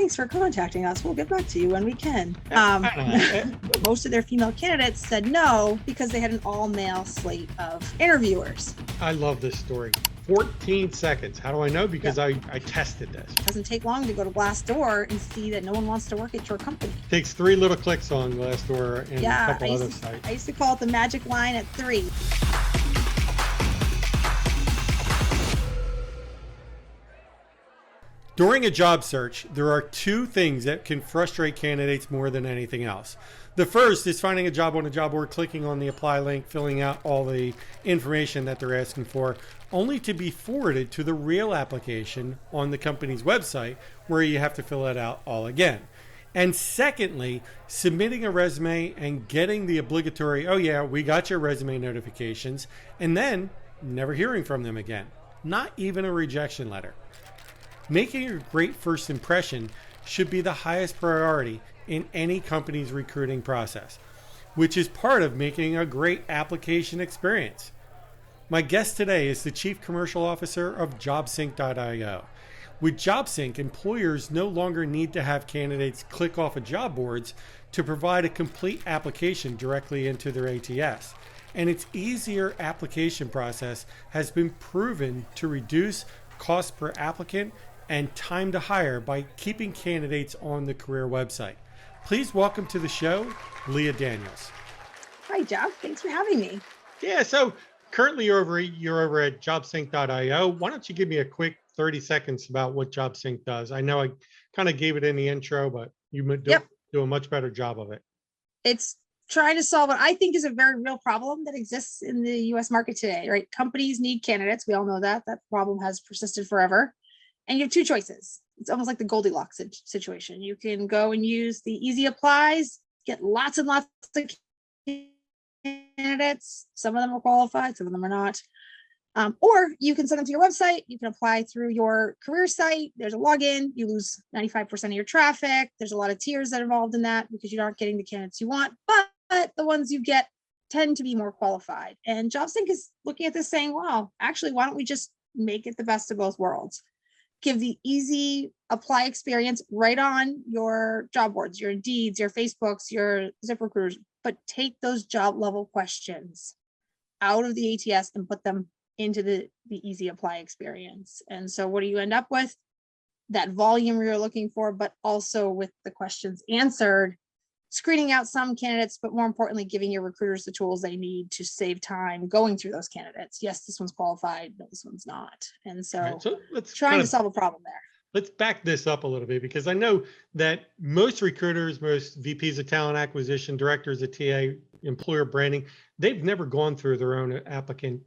thanks for contacting us. We'll get back to you when we can. Most of their female candidates said no because they had an all-male slate of interviewers. I love this story. 14 seconds. How do I know? Because I tested this. It doesn't take long to go to Glassdoor and see that no one wants to work at your company. Takes 3 little clicks on Glassdoor and a couple other sites. I used to call it the magic line at 3. During a job search, there are 2 things that can frustrate candidates more than anything else. The first is finding a job on a job board, clicking on the apply link, filling out all the information that they're asking for, only to be forwarded to the real application on the company's website where you have to fill it out all again. And secondly, submitting a resume and getting the obligatory, oh yeah, we got your resume notifications, and then never hearing from them again. Not even a rejection letter. Making a great first impression should be the highest priority in any company's recruiting process, which is part of making a great application experience. My guest today is the Chief Commercial Officer of JobSync.io. With JobSync, employers no longer need to have candidates click off of job boards to provide a complete application directly into their ATS. And its easier application process has been proven to reduce cost per applicant and time to hire by keeping candidates on the career website. Please welcome to the show, Leah Daniels. Hi, Jeff. Thanks for having me. Yeah, so currently you're over at JobSync.io. Why don't you give me a quick 30 seconds about what JobSync does? I know I kind of gave it in the intro, but you do a much better job of it. It's trying to solve what I think is a very real problem that exists in the US market today, right? Companies need candidates. We all know that. That problem has persisted forever. And you have 2 choices. It's almost like the Goldilocks situation. You can go and use the easy applies, get lots and lots of candidates. Some of them are qualified, some of them are not. Or you can send them to your website. You can apply through your career site. There's a login. You lose 95% of your traffic. There's a lot of tiers that are involved in that because you aren't getting the candidates you want, but the ones you get tend to be more qualified. And JobSync is looking at this saying, well, actually, why don't we just make it the best of both worlds? Give the easy apply experience right on your job boards, your Indeeds, your Facebooks, your ZipRecruiters, but take those job level questions out of the ATS and put them into the easy apply experience. And so what do you end up with? That volume you're looking for, but also with the questions answered, screening out some candidates, but more importantly, giving your recruiters the tools they need to save time going through those candidates. Yes, this one's qualified, no, this one's not. And so let's trying to solve a problem there. Let's back this up a little bit, because I know that most recruiters, most VPs of talent acquisition, directors of TA, employer branding, they've never gone through their own applicant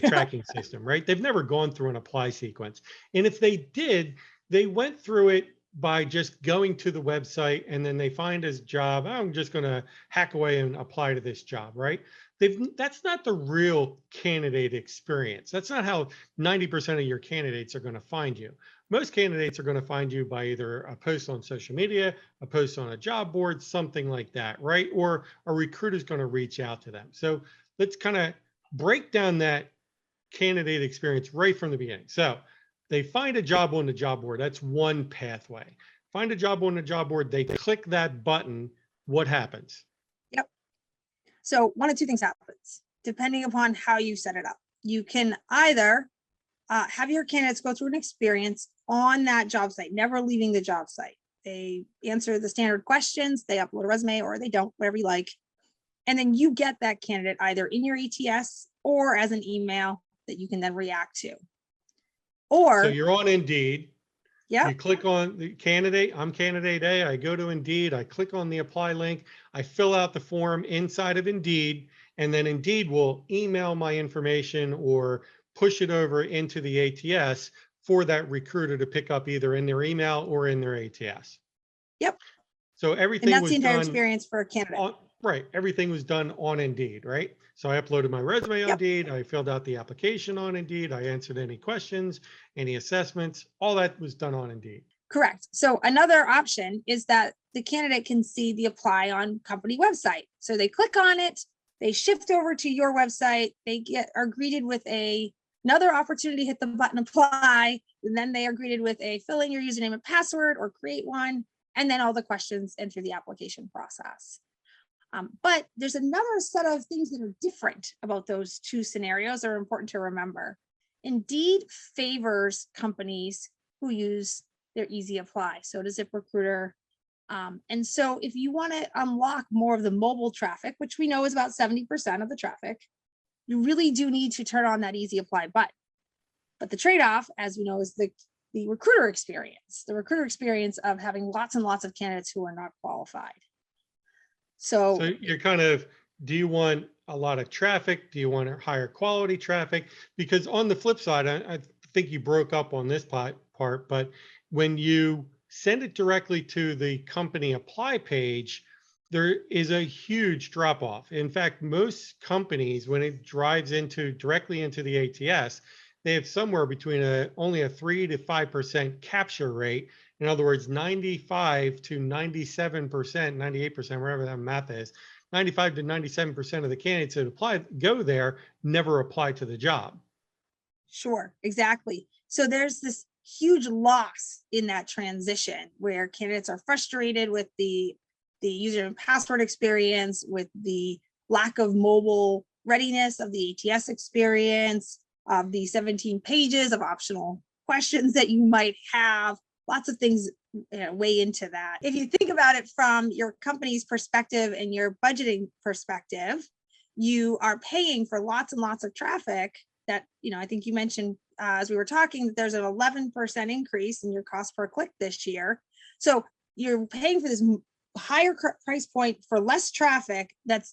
tracking system, right? They've never gone through an apply sequence. And if they did, they went through it by just going to the website, and then they find his job. I'm just going to hack away and apply to this job, right? That's not the real candidate experience. That's not how 90% of your candidates are going to find you. Most candidates are going to find you by either a post on social media, a post on a job board, something like that, right? Or a recruiter is going to reach out to them. So let's kind of break down that candidate experience right from the beginning. So they find a job on the job board. That's one pathway. Find a job on the job board. They click that button. What happens? Yep. So one of 2 things happens, depending upon how you set it up. You can either have your candidates go through an experience on that job site, never leaving the job site. They answer the standard questions, they upload a resume, or they don't, whatever you like. And then you get that candidate either in your ATS or as an email that you can then react to. Or so you're on Indeed. Yeah. You click on the candidate. I'm candidate A. I go to Indeed. I click on the apply link. I fill out the form inside of Indeed, and then Indeed will email my information or push it over into the ATS for that recruiter to pick up either in their email or in their ATS. Yep. So everything and that's was the entire done experience for a candidate. Right. Everything was done on Indeed, right? So I uploaded my resume on Indeed. I filled out the application on Indeed. I answered any questions, any assessments. All that was done on Indeed. Correct. So another option is that the candidate can see the apply on company website. So they click on it, they shift over to your website, they are greeted with a another opportunity to hit the button apply. And then they are greeted with a fill in your username and password or create one, and then all the questions enter the application process. But there's another set of things that are different about those two scenarios that are important to remember. Indeed favors companies who use their easy apply. So does ZipRecruiter. And so if you want to unlock more of the mobile traffic, which we know is about 70% of the traffic, you really do need to turn on that easy apply button. But the trade-off, as we know, is the recruiter experience of having lots and lots of candidates who are not qualified. So you're kind of, do you want a lot of traffic? Do you want higher quality traffic? Because on the flip side, I think you broke up on this part, but when you send it directly to the company apply page, there is a huge drop off. In fact, most companies, when it drives directly into the ATS, they have somewhere between only a 3 to 5% capture rate. In other words, 95 to 97%, 98%, wherever that math is, 95 to 97% of the candidates that go there never apply to the job. Sure, exactly. So there's this huge loss in that transition where candidates are frustrated with the user and password experience, with the lack of mobile readiness of the ATS experience, of the 17 pages of optional questions that you might have. Lots of things weigh into that. If you think about it from your company's perspective and your budgeting perspective, you are paying for lots and lots of traffic that, I think you mentioned as we were talking, that there's an 11% increase in your cost per click this year. So you're paying for this higher price point for less traffic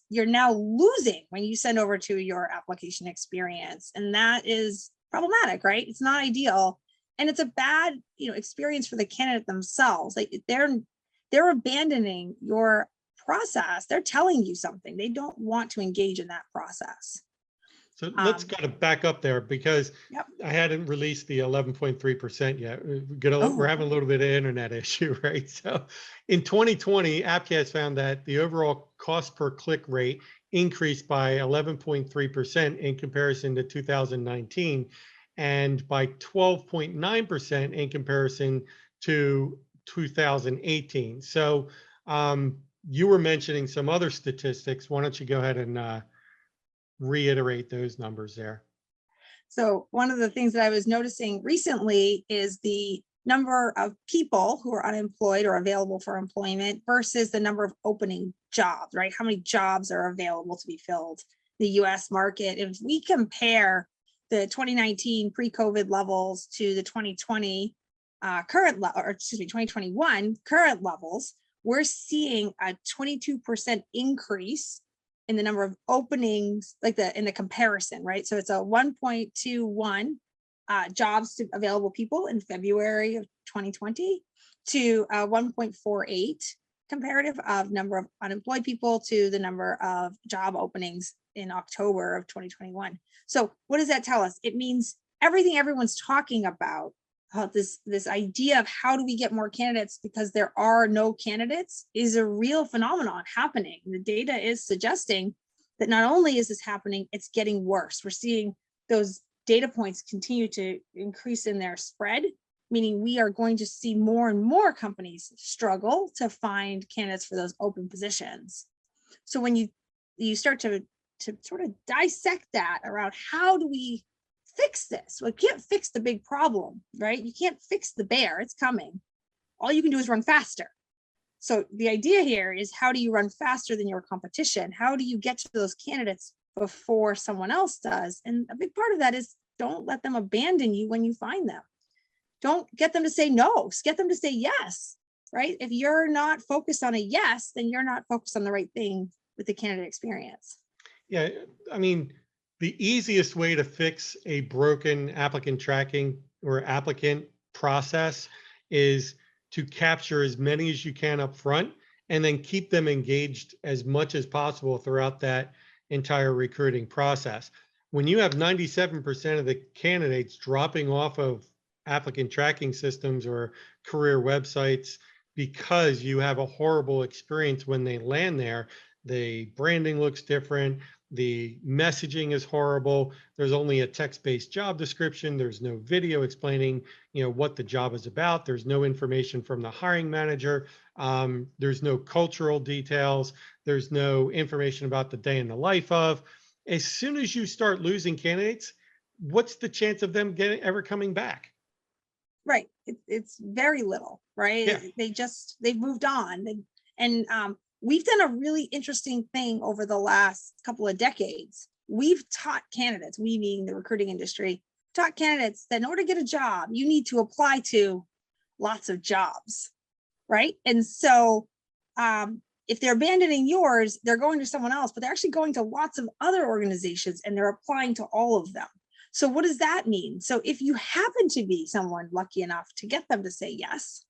you're now losing when you send over to your application experience. And that is problematic, right? It's not ideal. And it's a bad, experience for the candidate themselves. Like they're abandoning your process. They're telling you something. They don't want to engage in that process. So let's kind of back up there, because Yep. I hadn't released the 11.3% yet. We're having a little bit of internet issue, right? So in 2020, Appcast found that the overall cost per click rate increased by 11.3% in comparison to 2019, and by 12.9% in comparison to 2018. So you were mentioning some other statistics. Why don't you go ahead and reiterate those numbers there? So one of the things that I was noticing recently is the number of people who are unemployed or available for employment versus the number of opening jobs, right? How many jobs are available to be filled in the US market? If we compare the 2019 pre-COVID levels to the 2020 2021 current levels, we're seeing a 22% increase in the number of openings, in the comparison, right? So it's a 1.21 jobs to available people in February of 2020 to 1.48 comparative of number of unemployed people to the number of job openings in October of 2021. So what does that tell us? It means everything everyone's talking about this idea of how do we get more candidates because there are no candidates is a real phenomenon happening. The data is suggesting that not only is this happening, it's getting worse. We're seeing those data points continue to increase in their spread, meaning we are going to see more and more companies struggle to find candidates for those open positions. So when you start to sort of dissect that around how do we fix this? Well, you can't fix the big problem, right? You can't fix the bear, it's coming. All you can do is run faster. So the idea here is, how do you run faster than your competition? How do you get to those candidates before someone else does? And a big part of that is, don't let them abandon you when you find them. Don't get them to say no, get them to say yes, right? If you're not focused on a yes, then you're not focused on the right thing with the candidate experience. Yeah, I mean, the easiest way to fix a broken applicant tracking or applicant process is to capture as many as you can up front and then keep them engaged as much as possible throughout that entire recruiting process. When you have 97% of the candidates dropping off of applicant tracking systems or career websites because you have a horrible experience when they land there, the branding looks different, The messaging is horrible. There's only a text-based job description. There's no video explaining, what the job is about. There's no information from the hiring manager. There's no cultural details. There's no information about the day in the life of. As soon as you start losing candidates, what's the chance of them ever coming back? Right. It's very little, right? Yeah. They've moved on. We've done a really interesting thing over the last couple of decades. We've taught candidates, we meaning the recruiting industry, taught candidates that in order to get a job, you need to apply to lots of jobs, right? And so if they're abandoning yours, they're going to someone else, but they're actually going to lots of other organizations and they're applying to all of them. So what does that mean? So if you happen to be someone lucky enough to get them to say yes,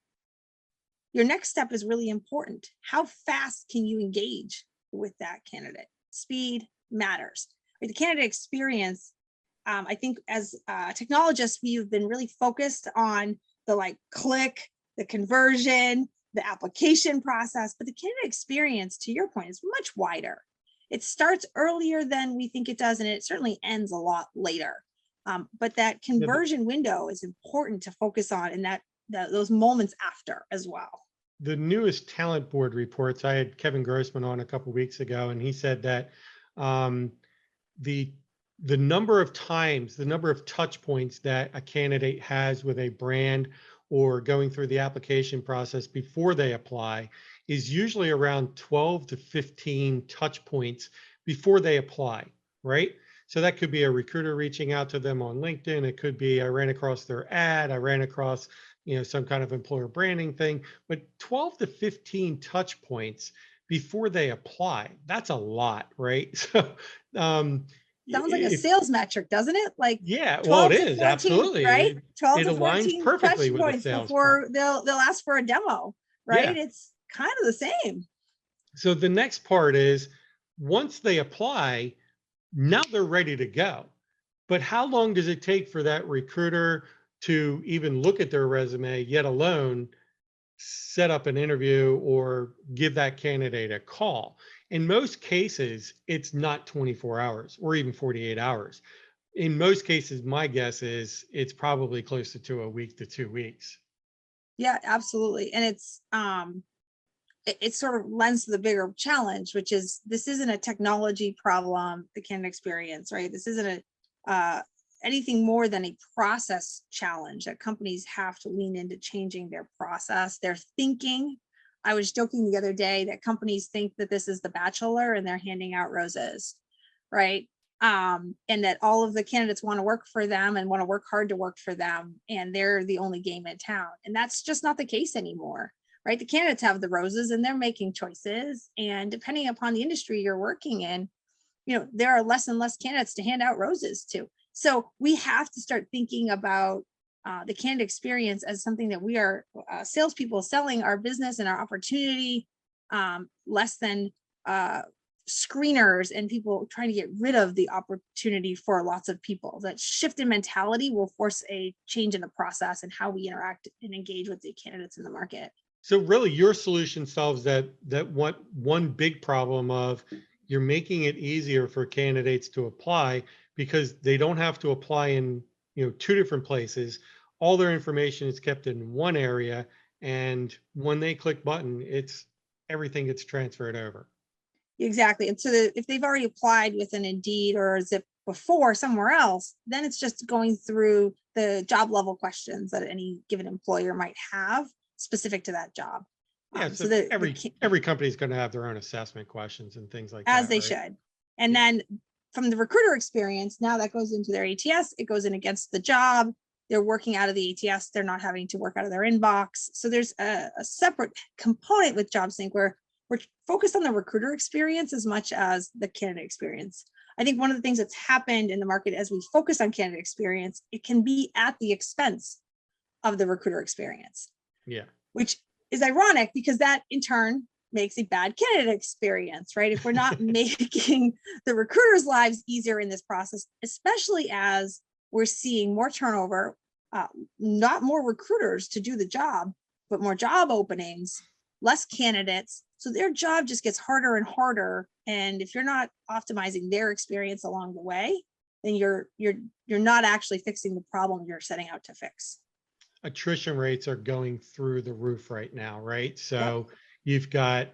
your next step is really important. How fast can you engage with that candidate? Speed matters. The candidate experience, I think as technologists, we've been really focused on the click, the conversion, the application process, but the candidate experience, to your point, is much wider. It starts earlier than we think it does, and it certainly ends a lot later. But that conversion window is important to focus on, and those moments after as well. The newest talent board reports, I had Kevin Grossman on a couple of weeks ago, and he said that the number of times, the number of touch points that a candidate has with a brand or going through the application process before they apply is usually around 12 to 15 touch points before they apply, right? So that could be a recruiter reaching out to them on LinkedIn. It could be, I ran across their ad, I ran across, some kind of employer branding thing, but 12 to 15 touch points before they apply, that's a lot, right? So, sounds like a sales metric, doesn't it? Yeah, well, it is 14, absolutely, right? 12 it to aligns 14 perfectly touch with a points sales before they'll ask for a demo, right? Yeah. It's kind of the same. So the next part is once they apply, now they're ready to go. But how long does it take for that recruiter to even look at their resume, yet alone set up an interview or give that candidate a call? In most cases, it's not 24 hours or even 48 hours. In most cases, my guess is it's probably closer to a week to 2 weeks. Yeah, absolutely. And it sort of lends to the bigger challenge, which is this isn't a technology problem, the candidate experience, right? This isn't anything more than a process challenge that companies have to lean into changing their process, their thinking. I was joking the other day that companies think that this is The Bachelor and they're handing out roses, right? And that all of the candidates want to work for them and want to work hard to work for them, and they're the only game in town. And that's just not the case anymore, right? The candidates have the roses and they're making choices. And depending upon the industry you're working in, there are less and less candidates to hand out roses to. So we have to start thinking about the candidate experience as something that we are salespeople selling our business and our opportunity, less than screeners and people trying to get rid of the opportunity for lots of people. That shift in mentality will force a change in the process and how we interact and engage with the candidates in the market. So really your solution solves that one big problem of you're making it easier for candidates to apply because they don't have to apply in, 2 different places. All their information is kept in one area. And when they click button, everything gets transferred over. Exactly. And so if they've already applied with an Indeed or a Zip before somewhere else, then it's just going through the job level questions that any given employer might have specific to that job. Yeah, so every company is going to have their own assessment questions and things like that. As they should. And then from the recruiter experience, now that goes into their ATS, it goes in against the job. They're working out of the ATS. They're not having to work out of their inbox. So there's a separate component with JobSync where we're focused on the recruiter experience as much as the candidate experience. I think one of the things that's happened in the market as we focus on candidate experience, it can be at the expense of the recruiter experience. Yeah. Which is ironic because that in turn makes a bad candidate experience, right? If we're not making the recruiters' lives easier in this process, especially as we're seeing more turnover, not more recruiters to do the job, but more job openings. less candidates. So their job just gets harder and harder. And if you're not optimizing their experience along the way, then you're not actually fixing the problem you're setting out to fix. Attrition rates are going through the roof right now, right? Yep. So you've got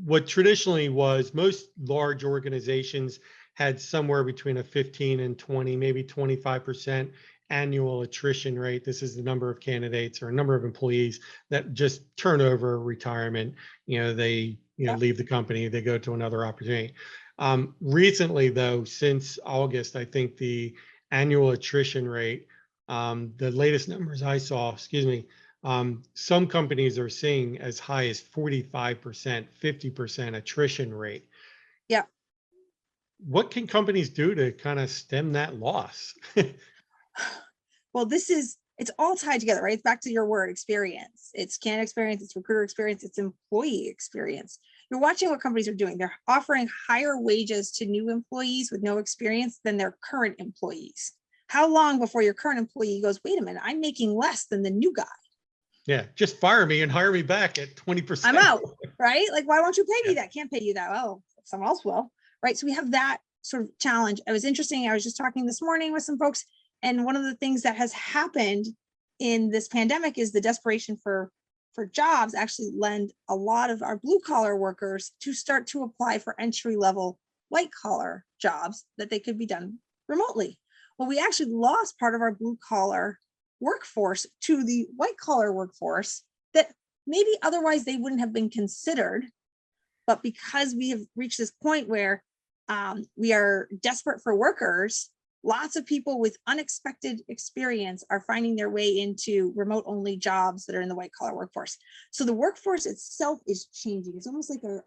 what traditionally was most large organizations had somewhere between a 15 and 20, maybe 25% annual attrition rate. This is the number of candidates or number of employees that just turn over retirement. They Yep. leave the company, they go to another opportunity. Recently, though, since August, I think the annual attrition rate, the latest numbers I saw, some companies are seeing as high as 45%, 50% attrition rate. Yeah. What can companies do to kind of stem that loss? Well, it's all tied together, right? It's back to your word, experience. It's candidate experience, it's recruiter experience, it's employee experience. You're watching what companies are doing. They're offering higher wages to new employees with no experience than their current employees. How long before your current employee goes, wait a minute, I'm making less than the new guy? Yeah, just fire me and hire me back at 20%. I'm out, right? Like, why won't you pay me that? Can't pay you that. Oh, someone else will, right? So we have that sort of challenge. It was interesting. I was just talking this morning with some folks, and one of the things that has happened in this pandemic is the desperation for jobs actually lend a lot of our blue collar workers to start to apply for entry level white collar jobs that they could be done remotely. Well, we actually lost part of our blue collar workforce to the white collar workforce that maybe otherwise they wouldn't have been considered. But because we have reached this point where we are desperate for workers, lots of people with unexpected experience are finding their way into remote only jobs that are in the white collar workforce. So the workforce itself is changing. It's almost like a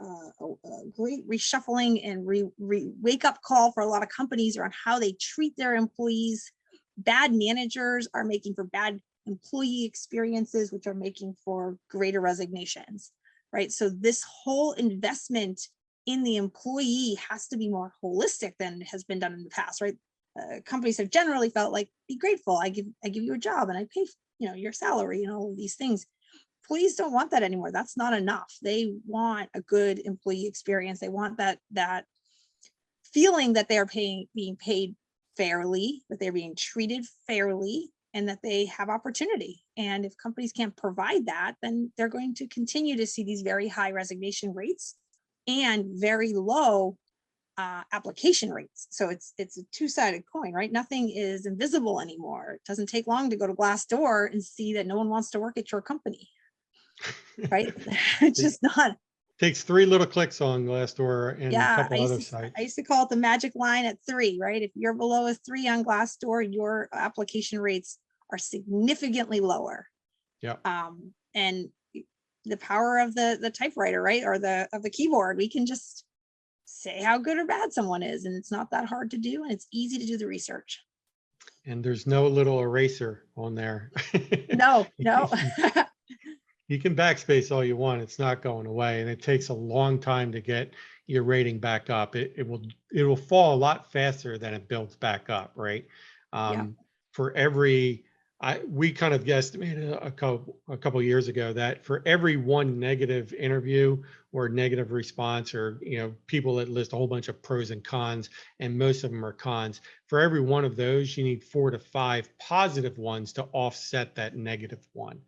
great reshuffling and wake up call for a lot of companies around how they treat their employees. Bad managers are making for bad employee experiences, which are making for greater resignations, right? So this whole investment in the employee has to be more holistic than has been done in the past, right? Companies have generally felt like, be grateful. I give you a job and I pay, your salary and all of these things. Employees don't want that anymore. That's not enough. They want a good employee experience. They want that feeling that they are being paid fairly, that they're being treated fairly, and that they have opportunity. And if companies can't provide that, then they're going to continue to see these very high resignation rates and very low application rates. So it's a two-sided coin, right? Nothing is invisible anymore. It doesn't take long to go to Glassdoor and see that no one wants to work at your company, right? It's just not. Takes 3 little clicks on Glassdoor and a couple other sites. I used to call it the magic line at 3, right? If you're below a 3 on Glassdoor, your application rates are significantly lower. Yeah. And the power of the typewriter, right? Or of the keyboard, we can just say how good or bad someone is, and it's not that hard to do, and it's easy to do the research. And there's no little eraser on there. No. You can backspace all you want. It's not going away, and it takes a long time to get your rating back up. It will fall a lot faster than it builds back up, right? For every, we kind of guesstimated a couple years ago that for every one negative interview or negative response, or people that list a whole bunch of pros and cons, and most of them are cons, for every one of those, you need 4 to 5 positive ones to offset that negative one.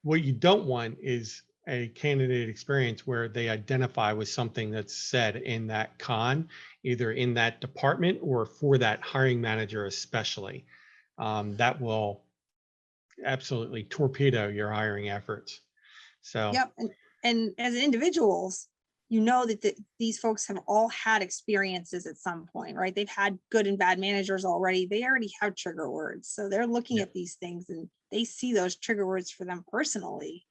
What you don't want is a candidate experience where they identify with something that's said in that con, either in that department or for that hiring manager especially. That will absolutely torpedo your hiring efforts. So and as individuals, that these folks have all had experiences at some point, right? They've had good and bad managers already. They already have trigger words. So they're looking at these things and they see those trigger words for them personally.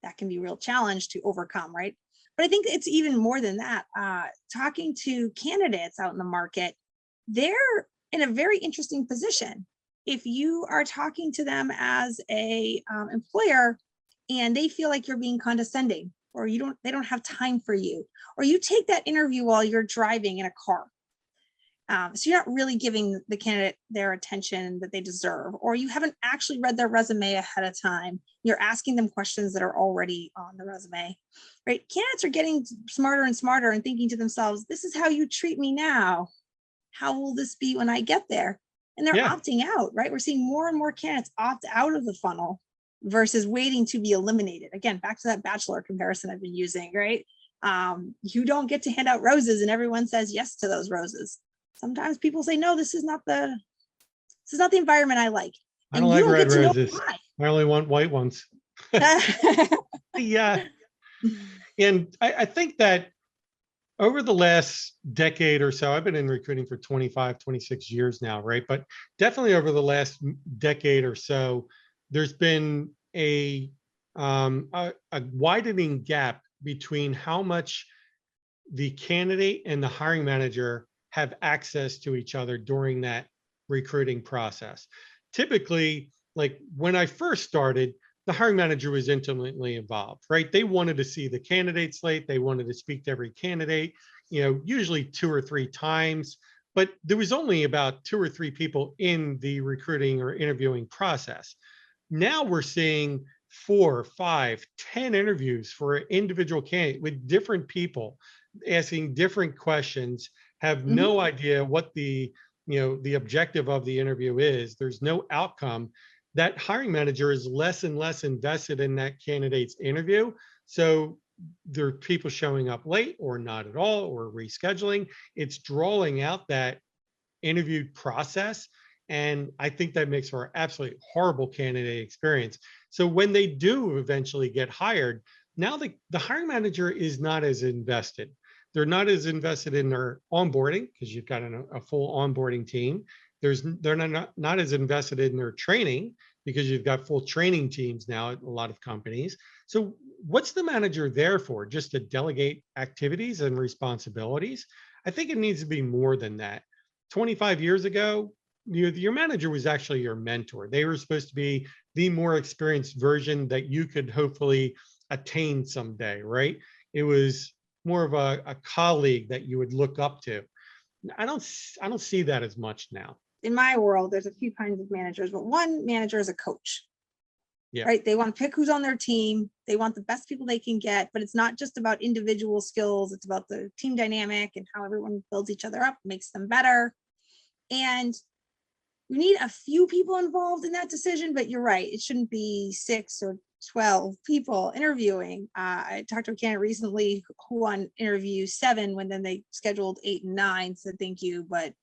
That can be a real challenge to overcome, right? But I think it's even more than that. Talking to candidates out in the market, they're in a very interesting position. If you are talking to them as a employer and they feel like you're being condescending, or they don't have time for you, or you take that interview while you're driving in a car, So you're not really giving the candidate their attention that they deserve, or you haven't actually read their resume ahead of time. You're asking them questions that are already on the resume, right? Candidates are getting smarter and smarter and thinking to themselves, this is how you treat me now. How will this be when I get there? And they're Yeah. opting out, right? We're seeing more and more candidates opt out of the funnel versus waiting to be eliminated. Again, back to that bachelor comparison I've been using, right? You don't get to hand out roses and everyone says yes to those roses. Sometimes people say, no, this is not the environment I like. I And don't you like don't red get to know roses. why. I only want white ones. Yeah. And I think that over the last decade or so, I've been in recruiting for 25, 26 years now, right? But definitely over the last decade or so, there's been a widening gap between how much the candidate and the hiring manager have access to each other during that recruiting process. Typically, like when I first started, the hiring manager was intimately involved, right? They wanted to see the candidate slate. They wanted to speak to every candidate, usually 2 or 3 times, but there was only about 2 or 3 people in the recruiting or interviewing process. Now we're seeing 4, 5, 10 interviews for an individual candidate with different people asking different questions, have no idea what the objective of the interview is. There's no outcome. That hiring manager is less and less invested in that candidate's interview. So there are people showing up late or not at all or rescheduling. It's drawing out that interview process. And I think that makes for an absolutely horrible candidate experience. So when they do eventually get hired, now the hiring manager is not as invested. They're not as invested in their onboarding because you've got a full onboarding team. They're not as invested in their training because you've got full training teams now at a lot of companies. So what's the manager there for? Just to delegate activities and responsibilities? I think it needs to be more than that. 25 years ago, your manager was actually your mentor. They were supposed to be the more experienced version that you could hopefully attain someday, right? It was more of a colleague that you would look up to. I don't see that as much now. In my world, there's a few kinds of managers, but one manager is a coach. Yeah. Right? They want to pick who's on their team. They want the best people they can get, but it's not just about individual skills. It's about the team dynamic and how everyone builds each other up, makes them better. And you need a few people involved in that decision, but you're right. It shouldn't be 6 or 12 people interviewing. I talked to a candidate recently who on interview 7, when then they scheduled 8 and 9, said thank you, but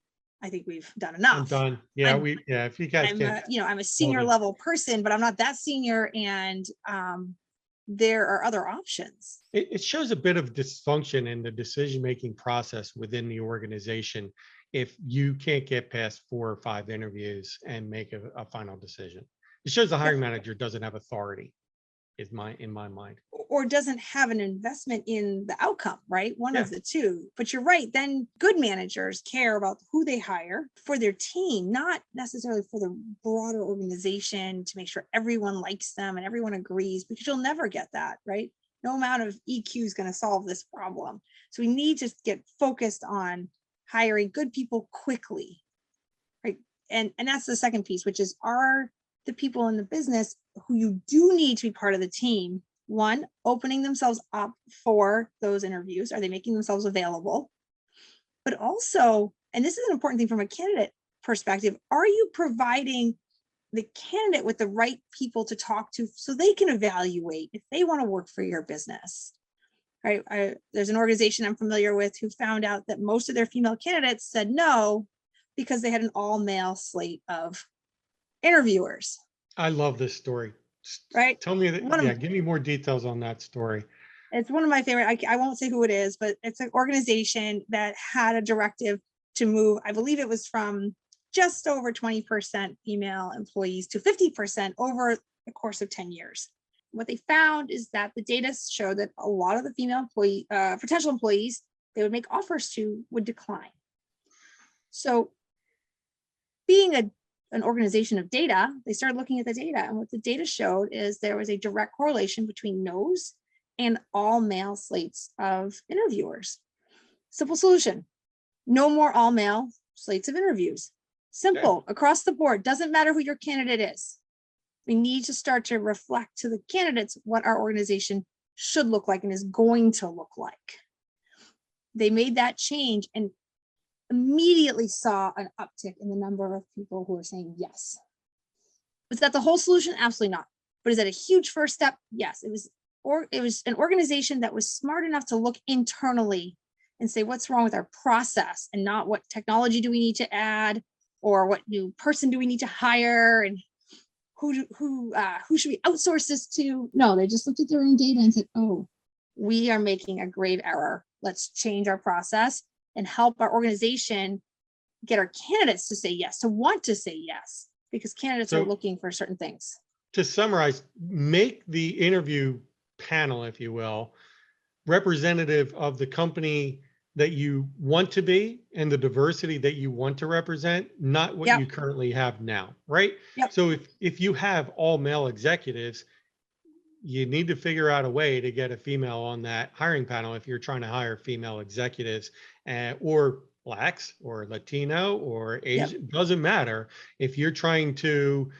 I think we've done enough. I'm done. Yeah, if you guys can't. I'm a senior level person, but I'm not that senior, and there are other options. It shows a bit of dysfunction in the decision-making process within the organization if you can't get past 4 or 5 interviews and make a final decision. It shows the hiring manager doesn't have authority, in my mind. Or doesn't have an investment in the outcome, right? One of the two. But you're right, then good managers care about who they hire for their team, not necessarily for the broader organization, to make sure everyone likes them and everyone agrees, because you'll never get that, right? No amount of EQ is going to solve this problem. So we need to get focused on hiring good people quickly, right? And that's the second piece, which is, are the people in the business who you do need to be part of the team, one, opening themselves up for those interviews? Are they making themselves available? But also, and this is an important thing from a candidate perspective, are you providing the candidate with the right people to talk to so they can evaluate if they want to work for your business? Right? There's an organization I'm familiar with who found out that most of their female candidates said no because they had an all-male slate of interviewers. I love this story. Right? Tell me that. Give me more details on that story. It's one of my favorite. I won't say who it is, but it's an organization that had a directive to move. I believe it was from just over 20% female employees to 50% over the course of 10 years. What they found is that the data showed that a lot of the female potential employees they would make offers to would decline. So being an organization of data, they started looking at the data, and what the data showed is there was a direct correlation between no's and all male slates of interviewers. Simple solution: no more all male slates of interviews. Simple, across the board, doesn't matter who your candidate is. We need to start to reflect to the candidates what our organization should look like and is going to look like. They made that change and immediately saw an uptick in the number of people who are saying yes. Was that the whole solution? Absolutely not. But is that a huge first step? Yes. It was an organization that was smart enough to look internally and say, what's wrong with our process, and not what technology do we need to add, or what new person do we need to hire, and who should we outsource this to? No, they just looked at their own data and said, oh, we are making a grave error. Let's change our process and help our organization get our candidates to say yes, to want to say yes, because candidates are looking for certain things. To summarize, make the interview panel, if you will, representative of the company that you want to be and the diversity that you want to represent, not what you currently have now, right? So if you have all male executives, you need to figure out a way to get a female on that hiring panel if you're trying to hire female executives, or Blacks or Latino or Asian, doesn't matter. If you're trying to,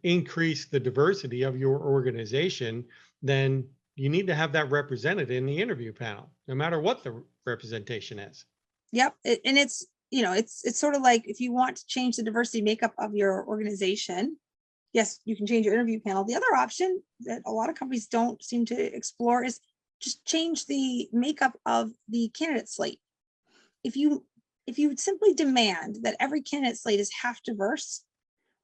increase the diversity of your organization, then you need to have that represented in the interview panel, no matter what the representation is. And it's, it's sort of like, if you want to change the diversity makeup of your organization, yes, you can change your interview panel. The other option that a lot of companies don't seem to explore is just change the makeup of the candidate slate. If you simply demand that every candidate slate is half diverse,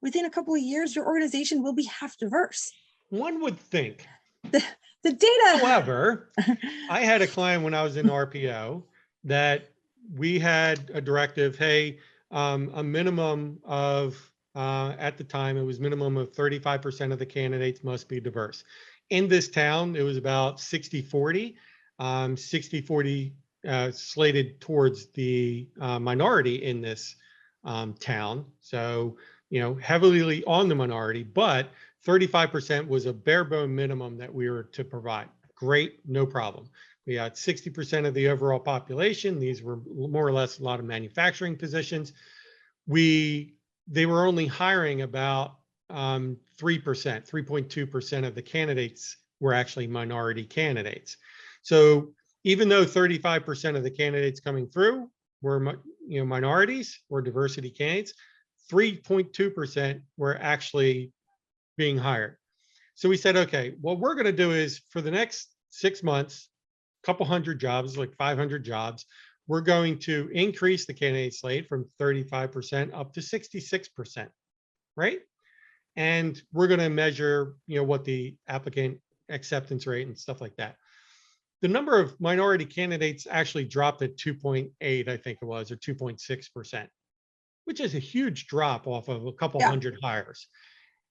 within a couple of years, your organization will be half diverse. One would think. The data. However, I had a client when I was in RPO that we had a directive, hey, a minimum of, at the time, it was minimum of 35% of the candidates must be diverse. In this town, it was about 60-40, 60-40 slated towards the minority in this town. So, heavily on the minority, but 35% was a bare bone minimum that we were to provide. Great, no problem. We had 60% of the overall population. These were more or less a lot of manufacturing positions. They were only hiring about 3%, 3.2% of the candidates were actually minority candidates. So even though 35% of the candidates coming through were minorities or diversity candidates, 3.2% were actually being hired. So we said, okay, what we're going to do is for the next 6 months, a couple hundred jobs, like 500 jobs, we're going to increase the candidate slate from 35% up to 66%, right? And we're going to measure, what the applicant acceptance rate and stuff like that. The number of minority candidates actually dropped at 2.8, I think it was, or 2.6%, which is a huge drop off of a couple hundred hires.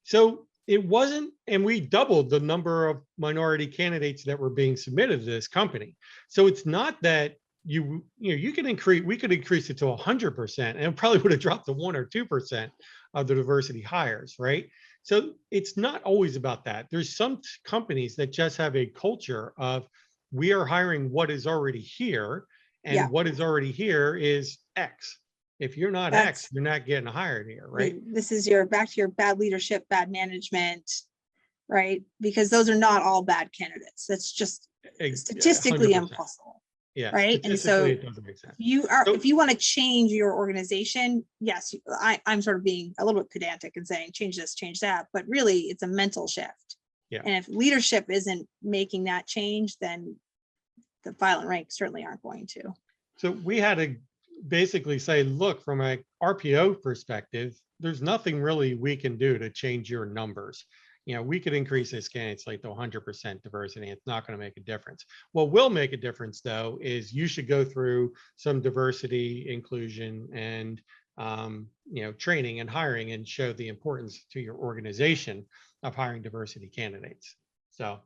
So it wasn't, and we doubled the number of minority candidates that were being submitted to this company. So it's not that we could increase it to 100%, and it probably would have dropped to 1 or 2% of the diversity hires, right? So it's not always about that. There's some companies that just have a culture of, we are hiring what is already here, and what is already here is X. If you're not X, you're not getting hired here, right? This is back to your bad leadership, bad management, right? Because those are not all bad candidates. That's just statistically 100%. Impossible. Yeah. Right. And so it doesn't make sense. if you want to change your organization, yes, I'm sort of being a little bit pedantic and saying change this, change that, but really it's a mental shift. Yeah. And if leadership isn't making that change, then the violent ranks certainly aren't going to. So we had to basically say, look, from a RPO perspective, there's nothing really we can do to change your numbers. We could increase this candidate slate to 100% diversity. It's not going to make a difference. What will make a difference, though, is you should go through some diversity, inclusion, and training and hiring, and show the importance to your organization of hiring diversity candidates. So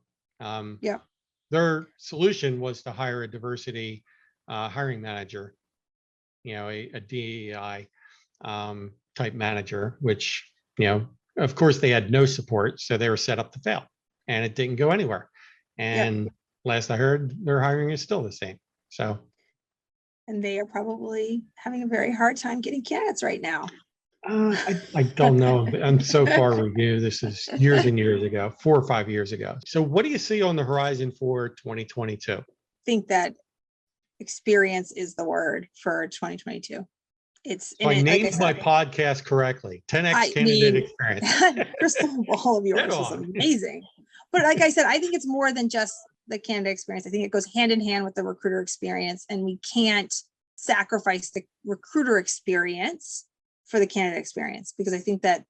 their solution was to hire a diversity hiring manager, a DEI type manager, which, of course they had no support. So they were set up to fail, and it didn't go anywhere. And last I heard, their hiring is still the same. So and they are probably having a very hard time getting candidates right now. I don't know. I'm so far removed. This is years and years ago, 4 or 5 years ago. So what do you see on the horizon for 2022? Think that experience is the word for 2022. It's So in I it, like I named my said, podcast correctly. 10x I candidate mean, experience. that crystal ball of Dead yours is on. amazing. But like I said, I think it's more than just the candidate experience. I think it goes hand in hand with the recruiter experience, and we can't sacrifice the recruiter experience for the candidate experience, because I think that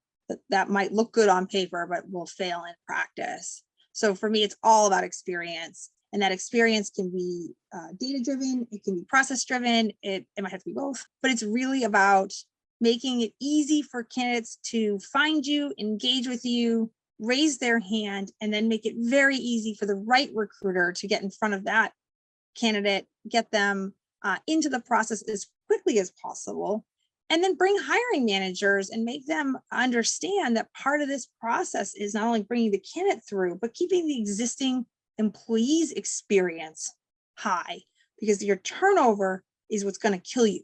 might look good on paper, but will fail in practice. So for me, it's all about experience, and that experience can be data driven, it can be process driven, it might have to be both, but it's really about making it easy for candidates to find you, engage with you, raise their hand, and then make it very easy for the right recruiter to get in front of that candidate, get them into the process as quickly as possible, and then bring hiring managers and make them understand that part of this process is not only bringing the candidate through, but keeping the existing employees' experience high, because your turnover is what's going to kill you.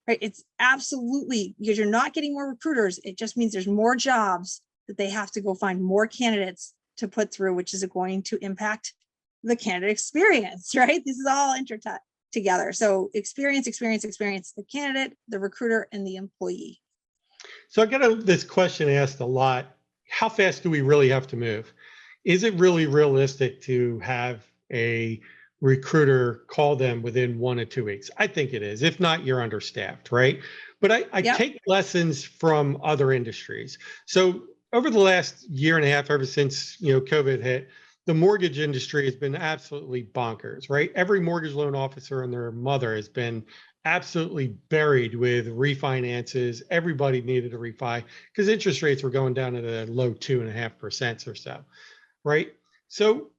Right? It's absolutely, because you're not getting more recruiters. It just means there's more jobs that they have to go find more candidates to put through, which is going to impact the candidate experience, right? This is all together. So experience, the candidate, the recruiter, and the employee. So I get this question asked a lot. How fast do we really have to move? Is it really realistic to have a recruiter call them within 1 or 2 weeks? I think it is. If not, you're understaffed, right? But I Yep. take lessons from other industries. So over the last year and a half, ever since COVID hit, the mortgage industry has been absolutely bonkers, right? Every mortgage loan officer and their mother has been absolutely buried with refinances. Everybody needed a refi because interest rates were going down at a low 2.5% or so, right? So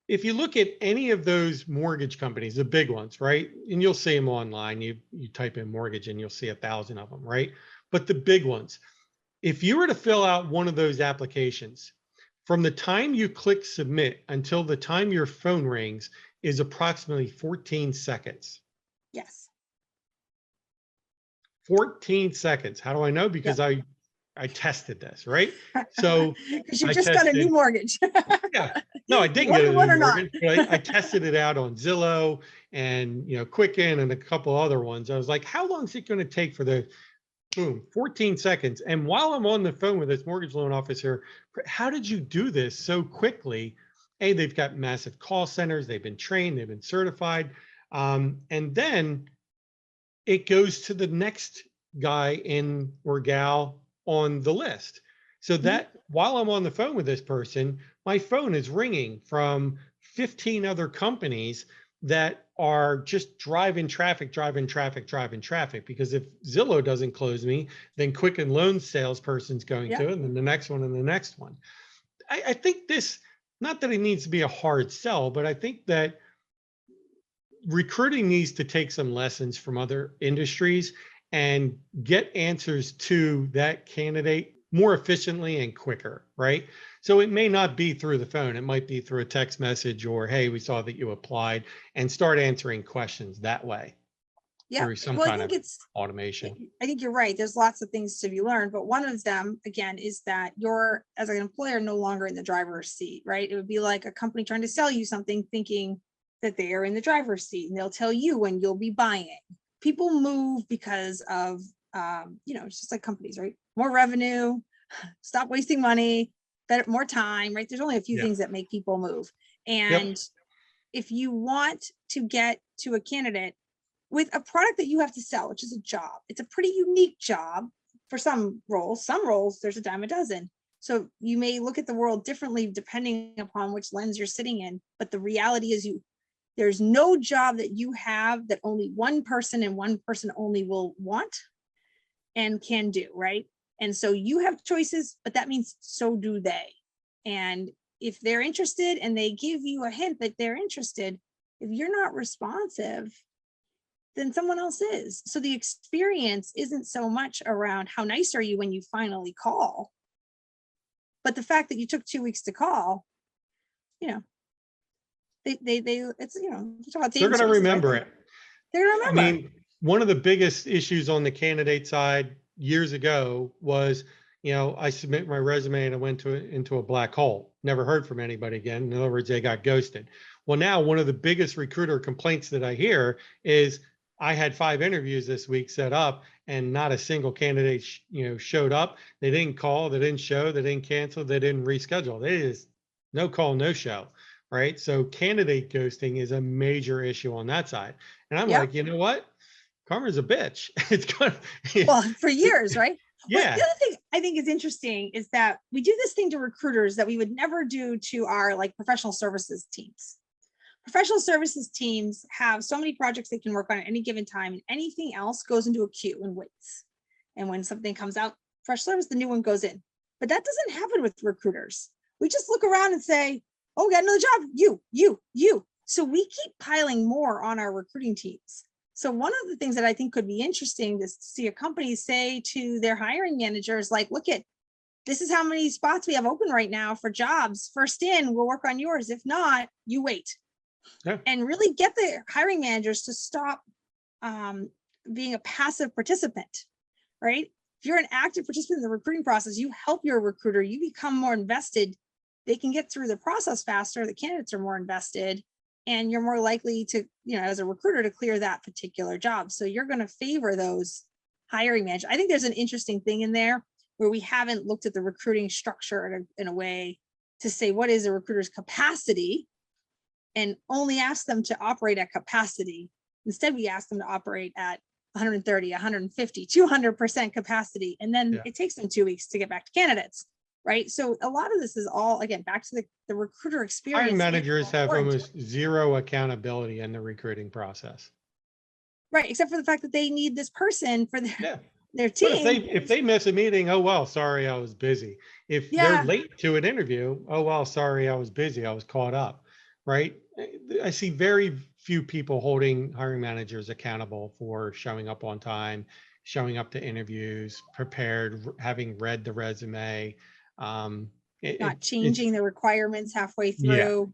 if you look at any of those mortgage companies, the big ones, right? And you'll see them online. You type in mortgage and you'll see 1,000 of them, right? But the big ones, if you were to fill out one of those applications, from the time you click submit until the time your phone rings is approximately 14 seconds. Yes. 14 seconds. How do I know? Because I tested this, right? So because you I just got a new mortgage. Yeah. No, I didn't get a new mortgage, but I tested it out on Zillow and Quicken and a couple other ones. I was like, how long is it going to take for the boom, 14 seconds. And while I'm on the phone with this mortgage loan officer, how did you do this so quickly? They've got massive call centers. They've been trained. They've been certified. And then it goes to the next guy in or gal on the list. So that while I'm on the phone with this person, my phone is ringing from 15 other companies that are just driving traffic. Because if Zillow doesn't close me, then Quicken Loans salesperson's going to, and then the next one and the next one. I think this, not that it needs to be a hard sell, but I think that recruiting needs to take some lessons from other industries and get answers to that candidate more efficiently and quicker, right? So it may not be through the phone. It might be through a text message or, hey, we saw that you applied, and start answering questions that way. Yeah. Through some Well, kind of automation. I think you're right. There's lots of things to be learned, but one of them, again, is that you're, as an employer, no longer in the driver's seat, right? It would be like a company trying to sell you something, thinking that they are in the driver's seat, and they'll tell you when you'll be buying. People move because of, it's just like companies, right? More revenue, stop wasting money, better, more time, right? There's only a few things that make people move. And if you want to get to a candidate with a product that you have to sell, which is a job, it's a pretty unique job for some roles. Some roles, there's a dime a dozen. So you may look at the world differently depending upon which lens you're sitting in. But the reality is there's no job that you have that only one person and one person only will want and can do, right? And so you have choices, but that means so do they. And if they're interested and they give you a hint that they're interested, if you're not responsive, then someone else is. So the experience isn't so much around how nice are you when you finally call, but the fact that you took 2 weeks to call, it's, they're going to remember it. They're gonna I remember. mean, one of the biggest issues on the candidate side years ago was, I submit my resume and I went into a black hole. Never heard from anybody again. In other words, they got ghosted. Well, now one of the biggest recruiter complaints that I hear is I had 5 interviews this week set up and not a single candidate, showed up. They didn't call, they didn't show, they didn't cancel, they didn't reschedule. They just no call, no show. Right. So candidate ghosting is a major issue on that side. And I'm Yep. like, you know what? Karma's a bitch. It's kind Well, for years, right? Well, the yeah, other thing I think is interesting is that we do this thing to recruiters that we would never do to our like professional services teams. Professional services teams have so many projects they can work on at any given time, and anything else goes into a queue and waits. And when something comes out, fresh service, the new one goes in. But that doesn't happen with recruiters. We just look around and say, oh, we got another job, you. So we keep piling more on our recruiting teams. So one of the things that I think could be interesting is to see a company say to their hiring managers, like, look at, this is how many spots we have open right now for jobs. First in, we'll work on yours. If not, you wait. yeah, And really get the hiring managers to stop being a passive participant, right? If you're an active participant in the recruiting process, you help your recruiter, you become more invested. They can get through the process faster. The candidates are more invested, and you're more likely to, as a recruiter, to clear that particular job. So you're going to favor those hiring managers. I think there's an interesting thing in there where we haven't looked at the recruiting structure in a way to say, what is a recruiter's capacity, and only ask them to operate at capacity. Instead, we ask them to operate at 130, 150, 200% capacity. And then it takes them 2 weeks to get back to candidates, right? So a lot of this is all, again, back to the recruiter experience. hiring managers have almost zero accountability in the recruiting process. Right, except for the fact that they need this person for their But team. if they miss a meeting, oh well, sorry, I was busy. If they're late to an interview, oh well, sorry, I was busy, I was caught up. Right? I see very few people holding hiring managers accountable for showing up on time, showing up to interviews, prepared, having read the resume, not changing the requirements halfway through.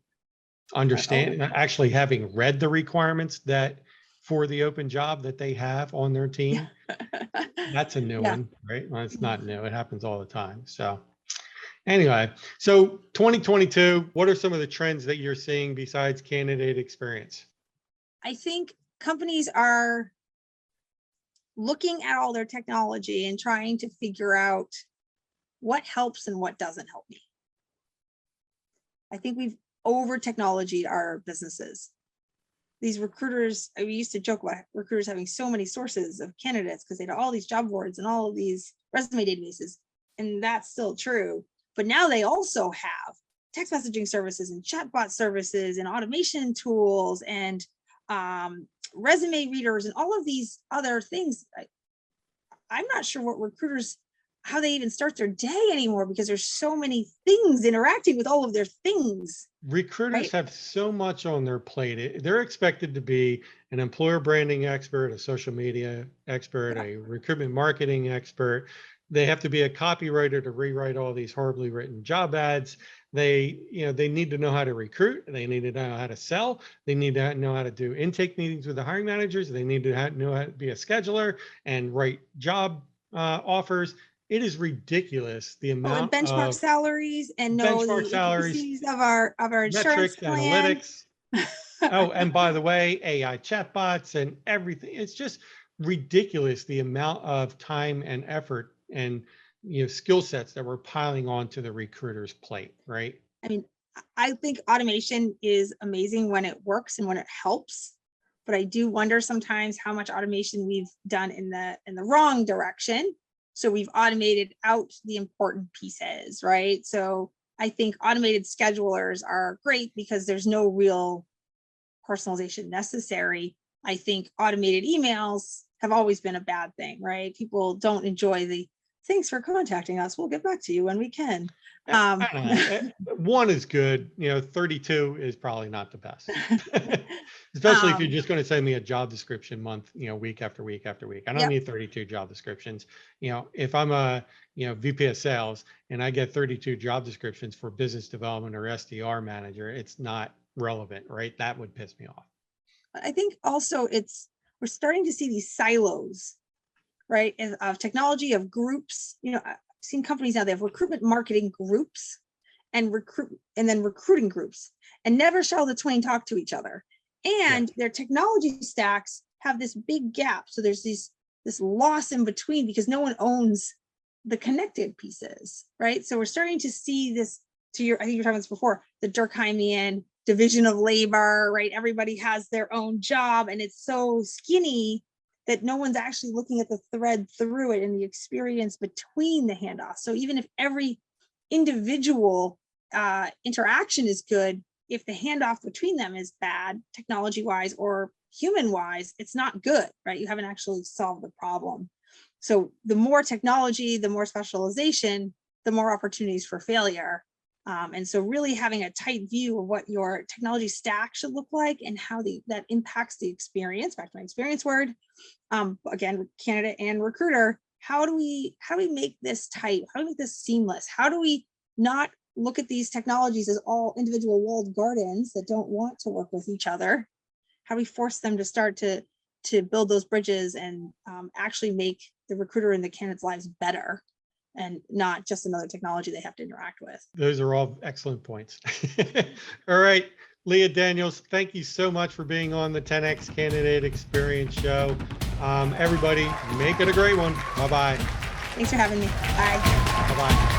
Understand, actually having read the requirements that for the open job that they have on their team. That's a new one, right? Well, it's not new. It happens all the time. So anyway, so 2022, what are some of the trends that you're seeing besides candidate experience? I think companies are looking at all their technology and trying to figure out what helps and what doesn't help me. I think we've over technologied our businesses. These recruiters, we used to joke about recruiters having so many sources of candidates because they had all these job boards and all of these resume databases. And that's still true. But now they also have text messaging services and chatbot services and automation tools and resume readers and all of these other things. I'm not sure what recruiters, how they even start their day anymore, because there's so many things interacting with all of their things. Recruiters have so much on their plate. They're expected to be an employer branding expert, a social media expert, a recruitment marketing expert. They have to be a copywriter to rewrite all these horribly written job ads. They need to know how to recruit. They need to know how to sell. They need to know how to do intake meetings with the hiring managers. They need to know how to be a scheduler and write job offers. It is ridiculous the amount and benchmark of salaries and know the intricacies of our insurance plan. Analytics. Oh, and by the way, AI chatbots and everything. It's just ridiculous the amount of time and effort and skill sets that we're piling onto the recruiter's plate, right? I mean, I think automation is amazing when it works and when it helps, but I do wonder sometimes how much automation we've done in the wrong direction. So we've automated out the important pieces, right? So I think automated schedulers are great because there's no real personalization necessary. I think automated emails have always been a bad thing, right? People don't enjoy the thanks for contacting us. We'll get back to you when we can. One is good. 32 is probably not the best, especially if you're just going to send me a job description month, week after week after week. I don't need 32 job descriptions. If I'm a, VP of sales and I get 32 job descriptions for business development or SDR manager, it's not relevant, right? That would piss me off. I think also it's we're starting to see these silos, right, of technology, of groups. I've seen companies now, they have recruitment marketing groups and then recruiting groups, and never shall the twain talk to each other. And their technology stacks have this big gap. So there's this loss in between because no one owns the connected pieces, right? So we're starting to see this, I think you were talking about this before, the Durkheimian division of labor, right? Everybody has their own job, and it's so skinny that no one's actually looking at the thread through it and the experience between the handoffs. So even if every individual interaction is good, if the handoff between them is bad, technology-wise or human-wise, it's not good, right? You haven't actually solved the problem. So the more technology, the more specialization, the more opportunities for failure. And so really having a tight view of what your technology stack should look like and how that impacts the experience, back to my experience word, again, candidate and recruiter, how do we make this tight? How do we make this seamless? How do we not look at these technologies as all individual walled gardens that don't want to work with each other? How do we force them to start to build those bridges and actually make the recruiter and the candidate's lives better, and not just another technology they have to interact with? Those are all excellent points. All right, Leah Daniels, thank you so much for being on the 10X Candidate Experience Show. Everybody, make it a great one. Bye-bye. Thanks for having me. Bye. Bye-bye.